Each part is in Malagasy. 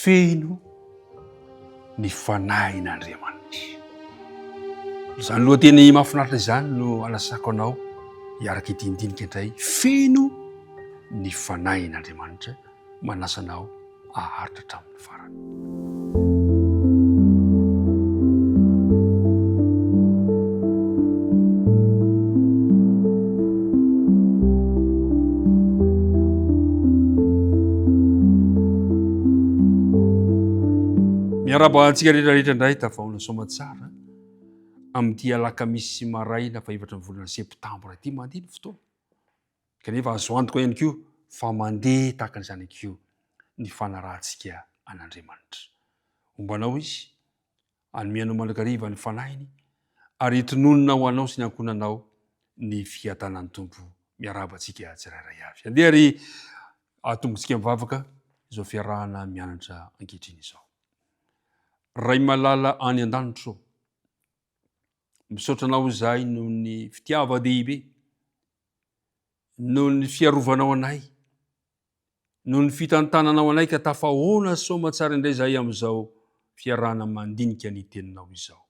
feno ny fanahin'Andriamanitra. Izany loha teny mahafinaritra izany no anasako anao hiaraka idindinika indray. Feno ny fanahin'Andriamanitra manasa anao aharitra hatramin'ny farany. Miarabantsika rehetrarehetra indray tafahona somatsara amin'ity alakamisy maraina fa 4 volana septambra ity mandeha ny fotoana. Kanefa azo antoka ihany koa fa mandeha tahaka an'izany koa ny fanarahantsika an'Andriamanitra. Hombanao izy, anomeanao manakariva ny fanahiny ary itononona ho anao sy ny ankonanao ny fiadanan'ny Tompo. Miarabantsika tsirairay avy. Andeha ary atombontsika mivavaka izao fiarahana mianatra ankehitriny izao. Ray malala any an-danitro, misaotranao izay noho ny fitiava-dehibe, noho ny fiarovanao anay, noho ny fitantananao anay ka tafahoana somatsara indray izay amin'izao fiarahana mandinika ny teninao izao.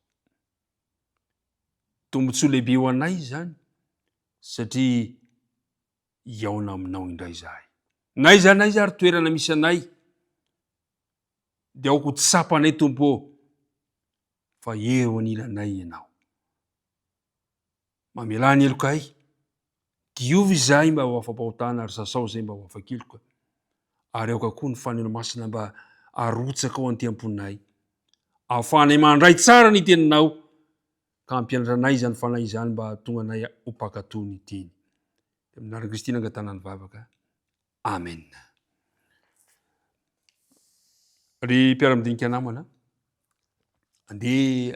Tombotsoa lehibe ho anay izany satria iaona aminao indray izahay. Nay izany nay ary toerana misy anay dia aoko tsapanay Tompo fa eo anilanay ianao. Mamelany elokay, diovy izay mba ho afampahotana ary sasao izay mba ho afakiloka. Ary aoka koa ny faneno masina mba arotsaka ao an-temponay. Ahafahanay mandray tsara ny teninao ka ampianatranay izany fanahy izany mba tonga anay ho mpakatò ny teny. Amin'an'i Kristina angatana ny vavaka. Amen. Ry mpiara-midinika namana, andeha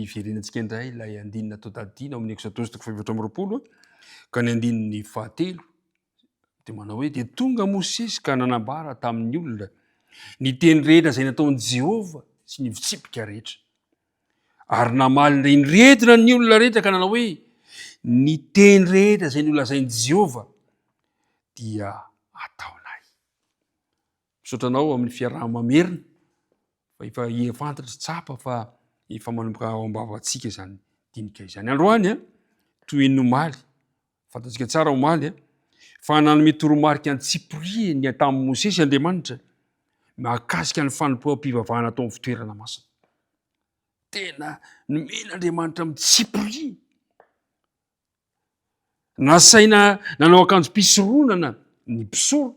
iverenantsika indray ilay andinina atao tadidina amin'ny Exodosy 4:20 ka ny andininy 7 dia manao hoe dia tonga Mosesy ka nanambara tamin'ny olona ny teny rehetra izay nataon'i Jehova sy ny fitsipika rehetra. Ary namaly reny rehetra ny olona rehetra ka nanao hoe ny teny rehetra izay nolazain'i Jehova dia ataonay. Misaotranao amin'ny fiaraha-mamerina fa efa efantatra tsapa fa efa manomboka ao am-bavantsika izany dinika izany. Androany toy ny omaly, fantatsika tsara omaly fa nanome toromarika ny Tsipri ny tamin'ny Mosesy Andriamanitra mahakasika ny fanompoam-pivavahana atao amin'ny fitoerana masina. Tena nomen'Andriamanitra amin'ny Tsipri. Nasaina nanao akanjo mpisoronana ny mpisoro.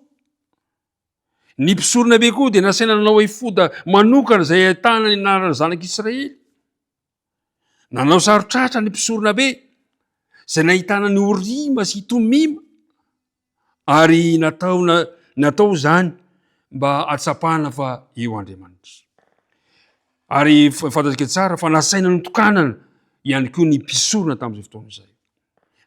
Ny mpisorona be koa dia nasaina nanao efoda manokana izay ahitana ny anaran'ny zanak'Israely. Nanao sarotratra ny mpisorona be izay nahitana ny Orima sy Tomima ary natao izany mba atsapana fa eo Andriamanitra. Ary fantatsika tsara fa nasaina notokanana ihany koa ny mpisorona tamin'izay fotoana izay.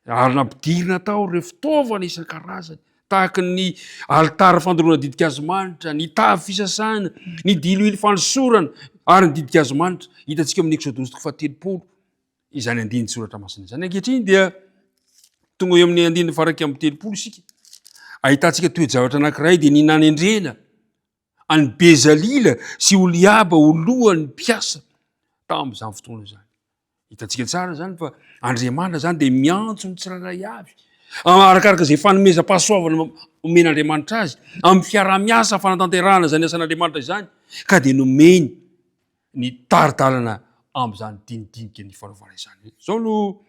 Ary nampidirina tao ireo fitaovana isan-karazany tahaka ny alitara fandoroana didin-kazomanitra, ny tavy fisasana, ny diloilo fanosorana ary ny didin-kazomanitra. Hitantsika amin'ny Exodosy 4:30 izany andininy soratra masina izany. Ankehitriny dia tonga eo amin'ny andininy faraka amin'ny 30 isika. Ahitantsika toe-javatra anankiray dia ny nanendrena any Bezalila sy Oliaba olohan'ny mpiasa tamin'izany fotoana izany. Hitantsika tsara zany fa Andriamanitra zany dia miantso ny tsirairay avy arakaraka izay fanomezam-pahasoavana omen'Andriamanitra azy amin'ny fiaraha-miasa fanatanterahana izany asan'Andriamanitra izany ka dia nomeny ny taridalana amin'izany dinidinika ny fanaovana izany. Izao no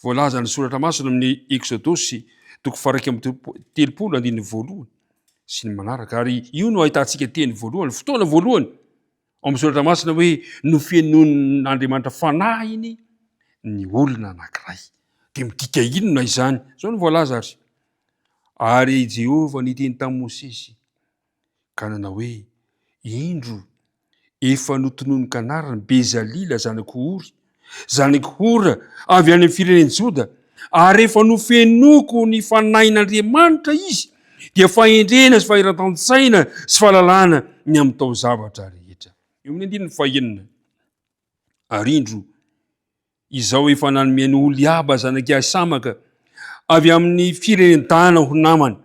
voalaza ny soratra masina amin'ny Exodosy 4:30 sy ny manaraka. Ary io no ahitantsika teny voalohany, fotoana voalohany amin'ny soratra masina hoe nofenon'Andriamanitra fanahiny ny olona anankiray. Dia midika inona izany? Izao no voalaza ary. Ary Jehova niteny tamin'i Mosesy ka nanao hoe indro efa notononika anarany Bezalila zanak'Ory, zanak'Hora avy any amin'ny firenen'i Joda, ary efa nofenoko ny fanahin'Andriamanitra izy dia fahendrena sy faheran-tantsaina sy fahalalana ny amin'ny taozavatra rehetra. Eo amin'ny andininy 9. Ary indro izao efa nanomeny Oliaba zanak'i Ahisamaka avy amin'ny firenedana ho namany,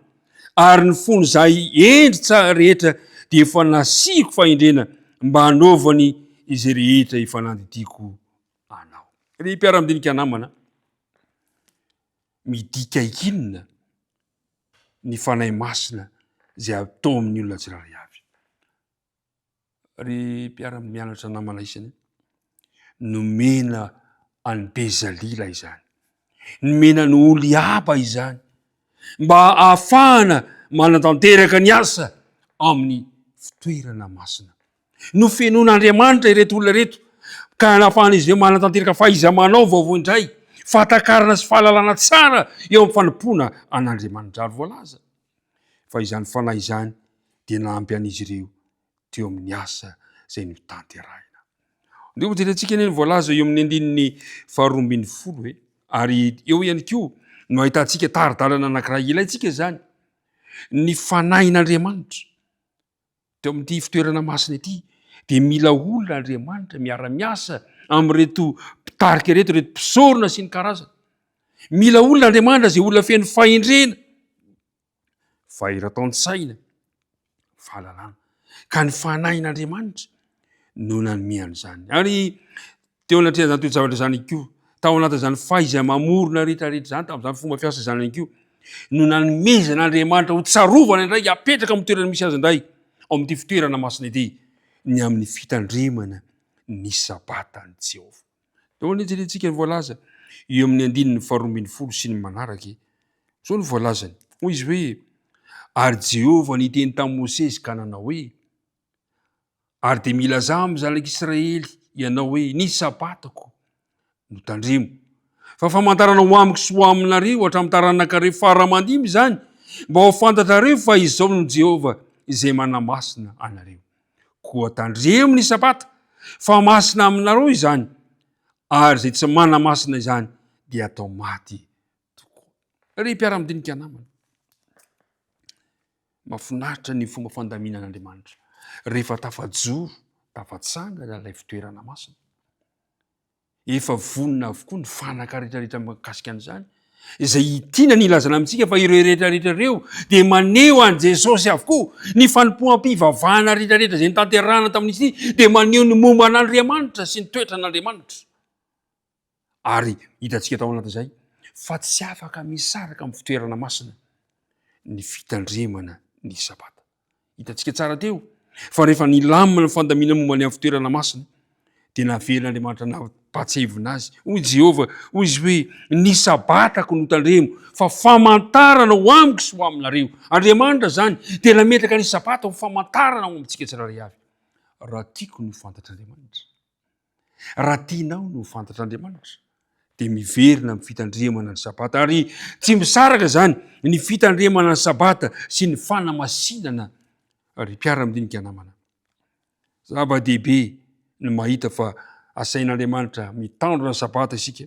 ary ny fony izay endry tsara rehetra dia efa nasiko fahendrena mba hanaovany izay rehetra ifanandidiko anao. Ry mpiara-midinika namana, midika ikinina ny fanahy masina zay atao amin'ny olona tsirairay avy. Ry mpiara-mianatra namana isany, nomena any Bezalila izany, nomena ny Oliaba izany, mba ahafahana manatanteraka ny asa amin'ny fitoerana masina. No fenon'Andriamanitra ireto olona reto, ka nahafahana izy ireo manatanteraka fahaiza-manao vaovao indray, fahatakarana sy fahalalana tsara eo amin'ny fanompoana an'Andriamanitra. Ary voalaza fa izany fanahy izany dia nampy an'izy ireo teo amin'ny asa zay notanterahina. Ndeo mijerentsika ny voalaza eo amin'ny andininy 12 ary eo ihany koa no ahitantsika taridalana anankiray ilaitsika zany, ny fanahin'Andriamanitra teo amin'ity fitoerana masina ity, dia mila olona Andriamanitra miara-miasa amin'reto mpitarika reto, reto mpisaorina sy ny karazana. Mila olona Andriamanitra zay olona feno fahendrena, fahirataon-tsaina, fahalalana, ka ny fanahin'Andriamanitra no nanomehany zany. Ary teo anatin'izany toe-javatra zany koa, tao anatin'izany fahaiza-mamorona rehetrarehetra zany, tamin'izany fomba fiasa zany koa, no nanomezan'Andriamanitra ho tsarovana indray apetraka amin'ny toerana misy azy indray ao amin'ity fitoerana masina ity, ny amin'ny fitandremana ny sabatan'i Jehova. Teo ny jerentsika ny voalaza eo amin'ny andininy 12 sy ny manaraky, zao ny voalazany. Hoy izy hoe, ary Jehova niteny tamin'i Mosesy ka nanao hoe, ary dia milaza amin'ny zanak'Israely ianao hoe, ny sabatako no tandremo, fa famantarana ho amiko sy ho aminareo hatramin'ny taranak'areo faramandimy zany, mba ho fantatrareo fa izao no Jehova izay manamasina anareo. Koa tandremo ny sabata, fa masina aminareo izany, ary zay tsy manamasina izany dia atao maty tokoa. Ry mpiara-midinika namana, mahafinaritra ny fomba fandaminan'Andriamanitra rehefa tafajoro, tafatsangana ilay fitoerana masina. Efa vonona avokoa ny fanaka rehetrarehetra mikasika an'izany, izay tiana ny ilazana amintsika fa ireo rehetrarehetra ireo dia maneho an' Jesosy avokoa, ny fanompoam-pivavahana rehetrarehetra zay nitanterahana tamin'izy dia maneho ny momba an'Andriamanitra sy ny toetra an'Andriamanitra. Ary hitantsika tao anatin'izay fa tsy afaka misaraka amin'ny fitoerana masina ny fitandremana ny sabata. Hitantsika tsara teo fa rehefa nilamina ny fandamina momba ny amin'ny fitoerana masina, dia navel'Andriamanitra nampatsahivina azy. Hoy Jehova, hoy izy hoe, ny sabatako no tandremo, fa famantarana ho amiko sy ho aminareo. Andriamanitra zany dia nametraka ny sabata ho famantarana ho amintsika tsirairay avy. Raha tiako no fantatr'Andriamanitra, raha tianao no fantatr'Andriamanitra, dia miverina amin'ny fitandremana ny sabata, ary tsy misaraka zany ny fitandremana ny sabata sy ny fanamasinana. Ry mpiara-midinika namana, zava-dehibe ny mahita fa asain'Andriamanitra mitandrona ny sabata isika,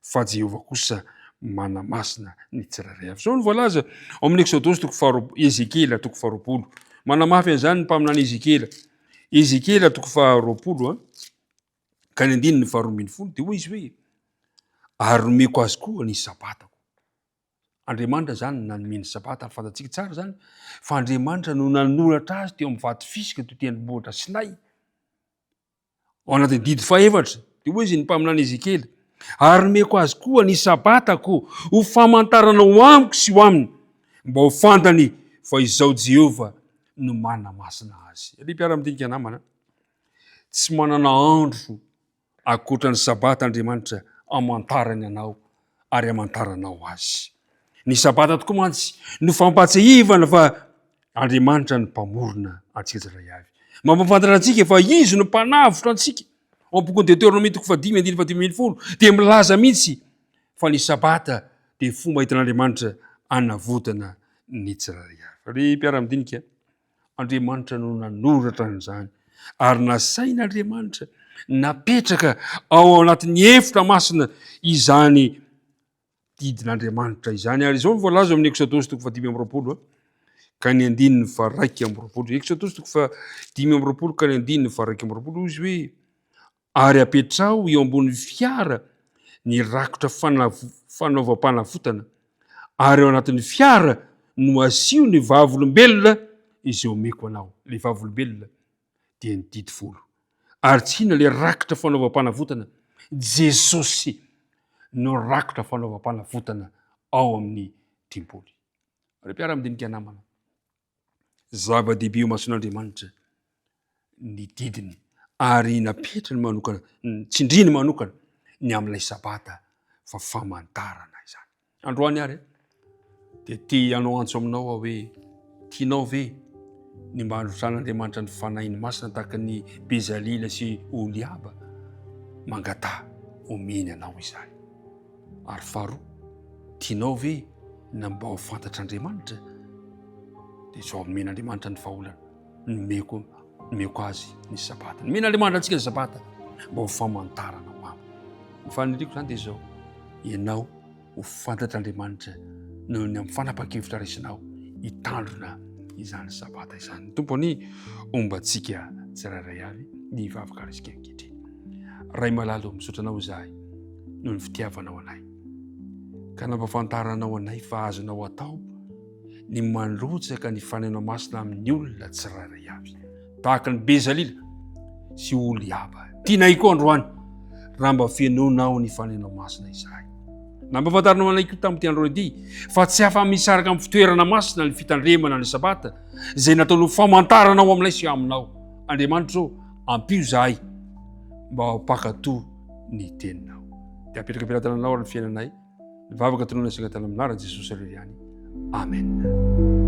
fa Jehova kosa manamasina ny tsirairay avy. Zao ny voalaza ao amin'ny Exodosy Ezekela 20, manamafy an'izany ny mpaminany Ezekela. Ezekela 20 ka ny andininy 12, dia hoy izy hoe, ary nomeko azy koa ny sabatako. Andriamanitra zany nanome ny sabata, ary fantatsika tsara zany fa Andriamanitra no nanoratra azy teo amin'ny vato fisika teo tendrombohitra Sinay ao anatin'ny didy 4. Dia hoy izy ny mpaminany Ezekela, ary nomeko azy koa ny sabatako ho famantarana ho amiko sy ho aminy, mba ho fantany fa izao Jehova no manamasina azy. Ry mpiara-midinika namana, tsy manana andro akoatra ny sabata Andriamanitra amantarany anao ary amantaranao azy. Ny sabata tokoa mantsy no fampatsahivana fa Andriamanitra ny mpamorona antsika tsirairay avy. Mampafantatra antsika fa izy no mpanavotra antsika. Ao am-bokin'ny Deutéronomie 5:10 dia milaza mihitsy fa ny sabata dia fomba hitan'Andriamanitra anavotana ny tsirairay avy. Ry mpiara-midinika, Andriamanitra no nanoratra an'izany, ary nasain'Andriamanitra napetraka ao anatin'ny efitra masina izany didin'Andriamanitra izany. Ary izao ny voalaza amin'ny Exodosy 5:20 ka ny andininy 2:20. Exodosy 5:20 ka ny andininy 2:20, izy hoe, ary apetrao eo ambony fiara ny rakotra fanaovam-panavotana, ary ao anatin'ny fiara no asio ny vavolombelona izy omeko anao le vavolombelona dia ny didy folo ary tsy hina le rakitra fanaovam-panavotana Jesosy no rakitra fanaovam-panavotana ao amin'ny dimpoly. Re mpiara-midinika namana zava-dehibe io mason'Andriamanitra ny didiny ary napetra ny manokana tsindriny manokana ny amin'ilay sabata fa famantarana izany. Androany ary dia ty anao antso aminao aho hoe tianao ve ny mba handrotran'Andriamanitra ny fanainy masina tahaka ny Bezalila sy Oliaba mangatà omeny anao izany. Ary faharoa, tianao ve na mba ho fantatr'Andriamanitra dia zao omen'Andriamanitra ny vahaolana nomeko azy ny sabata. Nomen'Andriamanitra antsika ny sabata mba ho famantarana ho aminy. Ny faniriko zany dia zao, ianao ho fantatr'Andriamanitra noho ny amin'ny fanapa-kevitra raisinao hitandrona izany sabata izany. Ny tompony ombantsika tsirairay avy ny vavaka risika ankehitriny. Ray malalo misotranao izahay noho ny fitiavanao anay ka nampafantaranao anay fa azonao atao ny manrotsaka ny fanenao masina amin'ny olona tsirairay avy tahaka ny Bezalila sy Oliaba. Tianay koa androany raha mba fienoanao ny fanenao masina izahay. Nampafantaranao anay koa tamin'ity andro edy fa tsy afa-misaraka amin'ny fitoerana masina ny fitandremana ny sabata izay nataonao famantaranao aminay sy aminao. Andriamanitra zao ampio izahay mba hampakatoa ny teninao. Dia apetraka ampilatananao ary ny fiainanay. Mivavaka tonoana isika tany amin'ny anaran'i Jesosy Kristo. Amen.